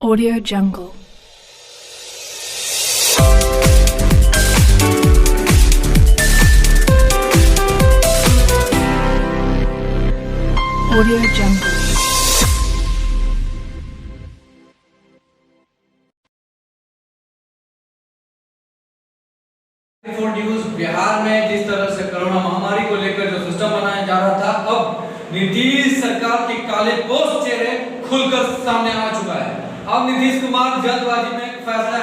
Audio Jungle. Audio Jungle. News Bihar में जिस तरह से कोरोना महामारी को लेकर जो सिस्टम बनाया जा रहा था, अब नीतीश सरकार के काले पोस्ट चेहरे खुलकर सामने आ चुका है। अब नीतीश कुमार जल्दबाजी में फैसला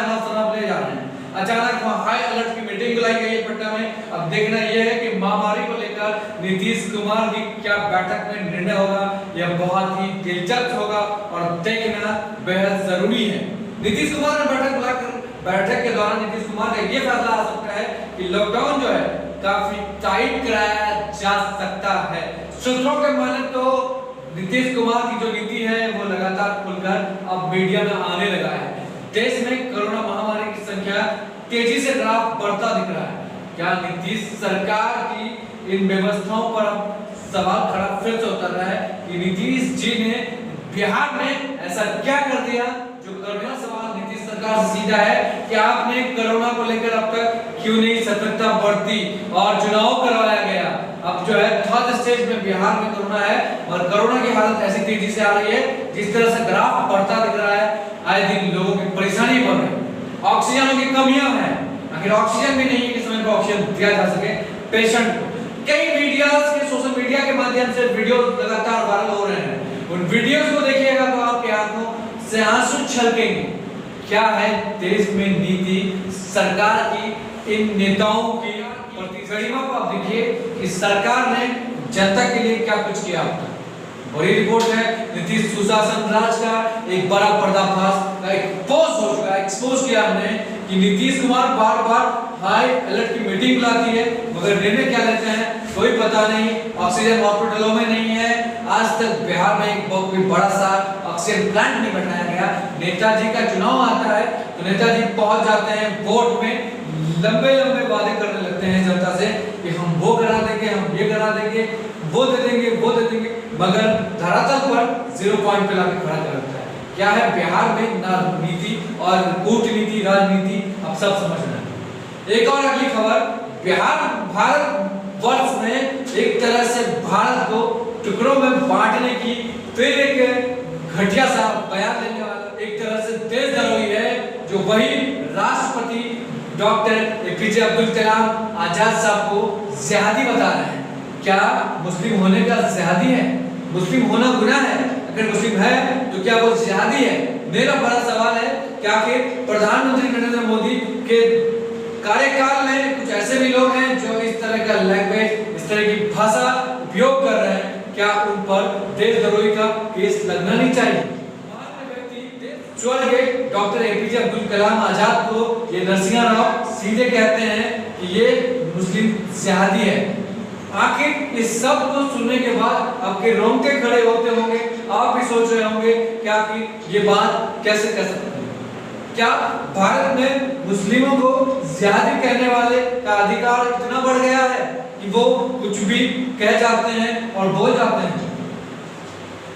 ले जा रहे हैं। अचानक वहां हाई अलर्ट की मीटिंग बुलाई गई है पटना में। अब देखना यह है कि महामारी को लेकर नीतीश कुमार की क्या बैठक में निर्णय होगा। यह बहुत ही दिलचस्प होगा और देखना बेहद जरूरी है। नीतीश कुमार ने बैठक के दौरान नीतीश कुमार का यह फैसला आ सकता है कि लॉकडाउन जो है काफी टाइट कराया जा सकता है। सूत्रों के माने तो नीतीश कुमार की जो नीति है वो लगातार खुलकर अब मीडिया में आने लगा है। देश में कोरोना महामारी की संख्या तेजी से ग्राफ बढ़ता दिख रहा है। क्या नीतीश सरकार की इन व्यवस्थाओं पर सवाल खड़ा फिर से उतर रहा है कि नीतीश जी ने बिहार में ऐसा क्या कर दिया जो कोरोना सवाल नीतीश सरकार से सीधा है कि आपने कोरोना को लेकर अब तक क्यों नहीं सतर्कता बरती और चुनाव करवाया गया। अब जो है थर्ड स्टेज में बिहार में कोरोना है और कोरोना की हालत ऐसी तेजी से आ रही है जिस तरह से ग्राफ बढ़ता दिख रहा है। आए दिन लोगों की परेशानी बढ़ रही है, ऑक्सीजन की कमियां हैं। आखिर ऑक्सीजन भी नहीं है कि समय पर ऑक्सीजन दिया जा सके पेशेंट को। कई मीडियाज के सोशल मीडिया के माध्यम से वीडियो लगातार वायरल हो रहे हैं। उन वीडियोस को देखिएगा तो आपके आंखों से आंसू छलकेंगे। क्या है देश में नीति सरकार की इन नेताओं की प्रतिगरिमा को आप देखिए कि सरकार ने जनता के लिए क्या कुछ किया। बड़ी रिपोर्ट है नीतीश सुशासन राज का एक बड़ा पर्दाफाश का एक्सपोज हो चुका है। एक्सपोज किया हमने कि नीतीश कुमार बार बार हाई अलर्ट की मीटिंग बुलाती है मगर निर्णय क्या लेते हैं कोई पता नहीं। ऑक्सीजन हॉस्पिटलों में नहीं है। आज तक बिहार में एक बहुत बड़ा सा ऑक्सीजन प्लांट नहीं बनाया गया। नेताजी का चुनाव आता है तो नेताजी पहुंच जाते हैं वोट में, लंबे लंबे वादे करने लगते हैं जनता से कि हम वो करा देंगे, हम ये करा देंगे, वो दे देंगे, वो दे देंगे, मगर धरातल पर 0 पॉइंट पे लाके खड़ा कर देता है। क्या है बिहार में ना नीति और कूटनीति राजनीति अब सब समझना है। एक और अगली खबर, भारत वर्ष में एक तरह से भारत को टुकड़ों में बांटने की फिर एक घटिया सा बयान देने वाला एक तरह से देशद्रोही है जो वही राष्ट्रपति डॉक्टर एपीजे अब्दुल कलाम आजाद साहब को जिहादी बता रहे हैं। क्या मुस्लिम होने का जिहादी है? मुस्लिम होना गुनाह है? अगर मुस्लिम है तो क्या वो जिहादी है? मेरा बड़ा सवाल है क्या कि प्रधानमंत्री नरेंद्र मोदी के कार्यकाल में कुछ ऐसे भी लोग हैं जो इस तरह का लैंग्वेज, इस तरह की भाषा उपयोग कर रहे हैं, क्या उन पर देशद्रोही का केस लगना नहीं चाहिए? स्वर्गीय डॉक्टर एपीजे अब्दुल कलाम आजाद को ये नरसिंह राव सीधे कहते हैं कि ये मुस्लिम जिहादी है। आखिर इस सब को सुनने के बाद आपके रोंगटे खड़े होते होंगे, आप भी सोच रहे होंगे क्या कि ये बात कैसे कह सकते हैं। क्या भारत में मुस्लिमों को जिहादी कहने वाले का अधिकार इतना बढ़ गया है कि वो कुछ भी कह जाते हैं और बोल जाते हैं?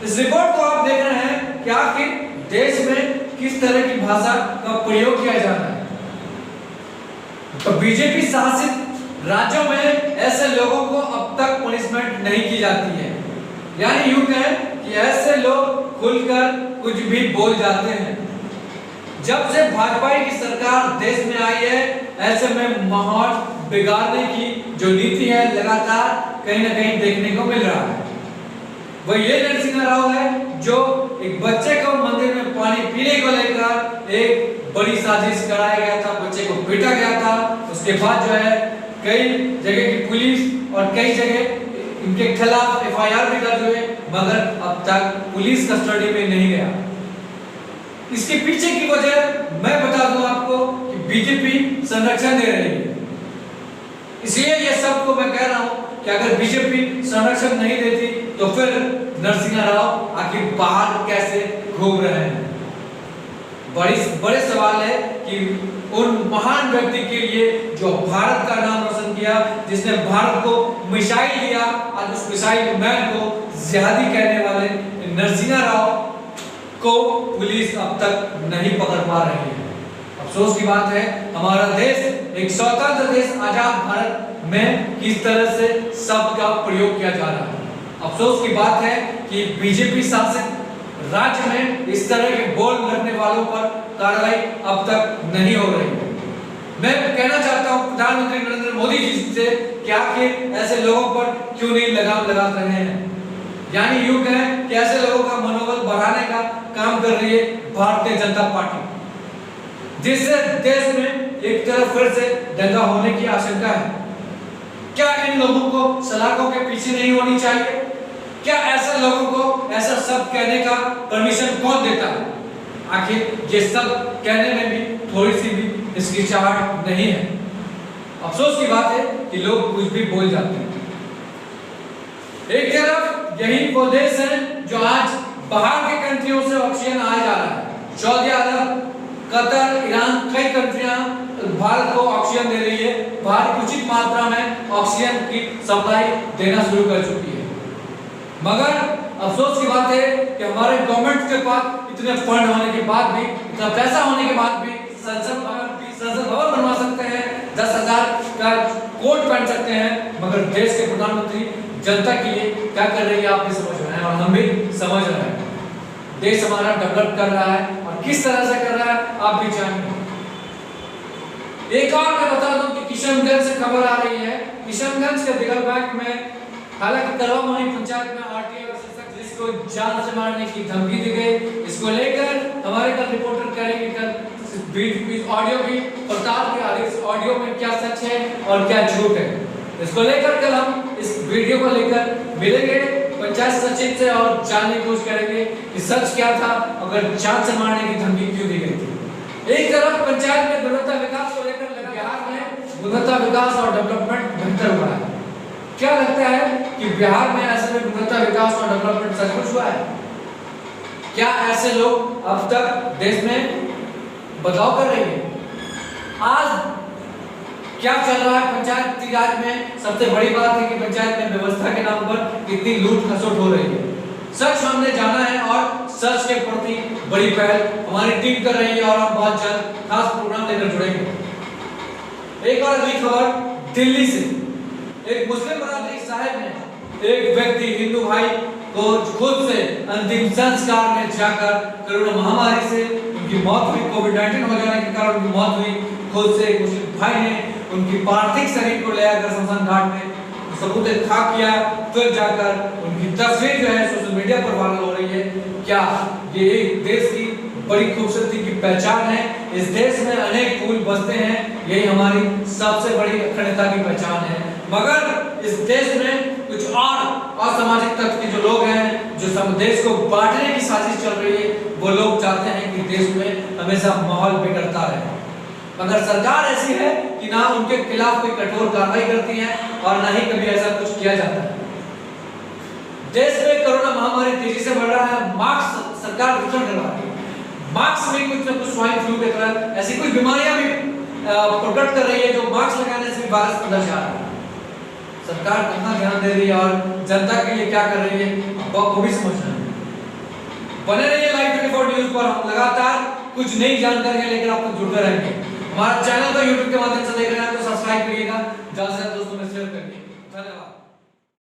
इस रिपोर्ट को आप देख रहे हैं कि आखिर देश में किस तरह की भाषा का प्रयोग किया जाता है। तो बीजेपी शासित राज्यों में ऐसे लोगों को अब तक पनिशमेंट नहीं की जाती है। यानी यूं कहें कि ऐसे लोग खुलकर कुछ भी बोल जाते हैं। जब से भाजपा की सरकार देश में आई है ऐसे में माहौल बिगाड़ने की जो नीति है लगातार कहीं ना कहीं देखने को मिल रहा है। वो ये नरसिंह राव है जो एक बच्चे को मंदिर में पानी पीने को लेकर एक बड़ी साजिश कराया गया था, बच्चे को पीटा गया था। उसके बाद जो है कई जगह की पुलिस और कई जगह इनके खिलाफ एफआईआर भी दर्ज हुए मगर अब तक पुलिस कस्टडी में नहीं गया। इसके पीछे की वजह मैं बता दूं आपको कि बीजेपी संरक्षण दे रही है। इसलिए ये सब को मैं कह रहा हूं कि अगर बीजेपी संरक्षण नहीं देती तो फिर नरसिंह राव आखिर बाहर कैसे घूम रहे हैं? बड़े सवाल है कि उन महान व्यक्ति के लिए जो भारत का नाम रोशन किया, जिसने भारत को मिसाइल दिया, आज उस मिसाइल मैन को जिहादी कहने वाले नरसिंह राव को पुलिस अब तक नहीं पकड़ पा रही है। अफसोस की बात है, हमारा देश एक स्वतंत्र देश आजाद भारत में किस तरह से शब्द का प्रयोग किया जा रहा है। अफसोस की बात है कि बीजेपी शासित राज्य में इस तरह के बोल रखने वालों पर कार्रवाई अब तक नहीं हो रही है। मैं कहना चाहता हूं प्रधानमंत्री नरेंद्र मोदी जी से कि आखिर ऐसे लोगों पर क्यों नहीं लगाम लगा रहे हैं, यानी यूं कहें कि ऐसे लोगों का मनोबल बढ़ाने का काम कर रही है भारतीय जनता पार्टी, जिससे देश में एक तरफ फिर से दंगा होने की आशंका है। क्या इन लोगों को सलाखों के पीछे नहीं होनी चाहिए? क्या ऐसे लोगों को ऐसा शब्द कहने का परमिशन कौन देता है? आखिर ये सब कहने में भी थोड़ी सी भी हिचकिचाहट नहीं है। अफसोस की बात है कि लोग कुछ भी बोल जाते हैं। एक तरफ यही वो देश है जो आज बाहर के कंट्रियों से ऑक्सीजन आया जा रहा है। सऊदी अरब, कतर, ईरान, कई कंट्रियां भारत को ऑक्सीजन दे रही है। भारत उचित मात्रा में ऑक्सीजन की सप्लाई देना शुरू कर चुकी है। मगर अफसोस की बात है कि हमारे गवर्नमेंट के पास इतने फंड होने के बाद भी, इतना पैसा होने के बाद भी संसद भवन बनवा सकते हैं, 10,000 का कोट पहन सकते हैं, मगर देश के प्रधानमंत्री जनता के लिए क्या कर रही है आप भी समझ रहे हैं और हम भी समझ रहे हैं। देश हमारा डेवलप कर रहा है और किस तरह से कर रहा है आप भी जानेंगे। एक और मैं बता दूं कि किशनगंज से खबर आ रही है। किशनगंज के दिगल बैंक में हालांकि करवा मोहनी पंचायत में आरटीआई और शिक्षक जिसको जान से मारने की धमकी दी गई, इसको लेकर हमारे कल रिपोर्टर करेंगे कल ऑडियो की पड़ताल की, इस ऑडियो में क्या सच है और क्या झूठ है। इसको लेकर कल हम इस वीडियो को लेकर मिलेंगे पंचायत सचिव से और जानने की कोशिश करेंगे कि सच क्या था, अगर जान से मारने की धमकी क्यों दी गई थी। एक तरफ पंचायत में गुणवत्ता विकास को लेकर बिहार में गुणवत्ता विकास और डेवलपमेंट बेहतर हुआ है। क्या लगता है कि बिहार में ऐसे में गुणवत्ता विकास और डेवलपमेंट सचमुच हुआ है? क्या ऐसे लोग अब तक देश में बदलाव कर रहे हैं? आज क्या चल रहा है पंचायती राज में? सबसे बड़ी बात है कि पंचायत में व्यवस्था के नाम पर कितनी लूट खसोट हो रही है। सच हमने जाना है और सच के प्रति बड़ी पहल हमारी टीम कर रही है और हम बहुत जल्द खास प्रोग्राम लेकर जुड़ेंगे। एक और अगली खबर दिल्ली से। एक मुस्लिम बरादरी साहब ने एक व्यक्ति हिंदू भाई को खुद से अंतिम संस्कार में जाकर कोरोना महामारी से उनकी मौत हुई, कोविड-19 हो जाने के कारण उनकी मौत हुई। खुद से मुस्लिम भाई ने उनकी पार्थिव शरीर को ले आकर शमशान घाट में सबूत खाक किया, फिर जाकर उनकी तस्वीर जो है सोशल मीडिया पर वायरल हो रही है। क्या ये एक देश की बड़ी खूबसूरती की पहचान है? इस देश में अनेक फूल बसते हैं, यही हमारी सबसे बड़ी अखंडता की पहचान है। मगर इस देश में कुछ और असामाजिक तत्व के जो लोग हैं, जो सब देश को बांटने की साजिश चल रही है, वो लोग चाहते हैं कि देश में हमेशा माहौल बिगड़ता रहे। मगर सरकार ऐसी है कि ना उनके खिलाफ कोई कठोर कार्रवाई करती है और ना ही कभी ऐसा कुछ किया जाता है। देश में कोरोना महामारी तेजी से बढ़ रहा है, मास्क सरकार वितरण करवा रही है। मास्क में कुछ न कुछ स्वाइन फ्लू के तरह ऐसी कुछ बीमारियां भी प्रकट कर रही है जो मास्क लगाने से वायरस अंदर जा रहा है। सरकार कहाँ ध्यान दे रही है और जनता के लिए क्या कर रही है, आपको भी समझना है। बने रहिए लाइव 24 न्यूज पर, हम लगातार कुछ नई जानकारियां लेकर आप तक जुड़ते रहेंगे। हमारा चैनल को यूट्यूब के माध्यम से देख रहे हैं तो सब्सक्राइब करिएगा, ज्यादा से ज्यादा दोस्तों में शेयर करिए। धन्यवाद।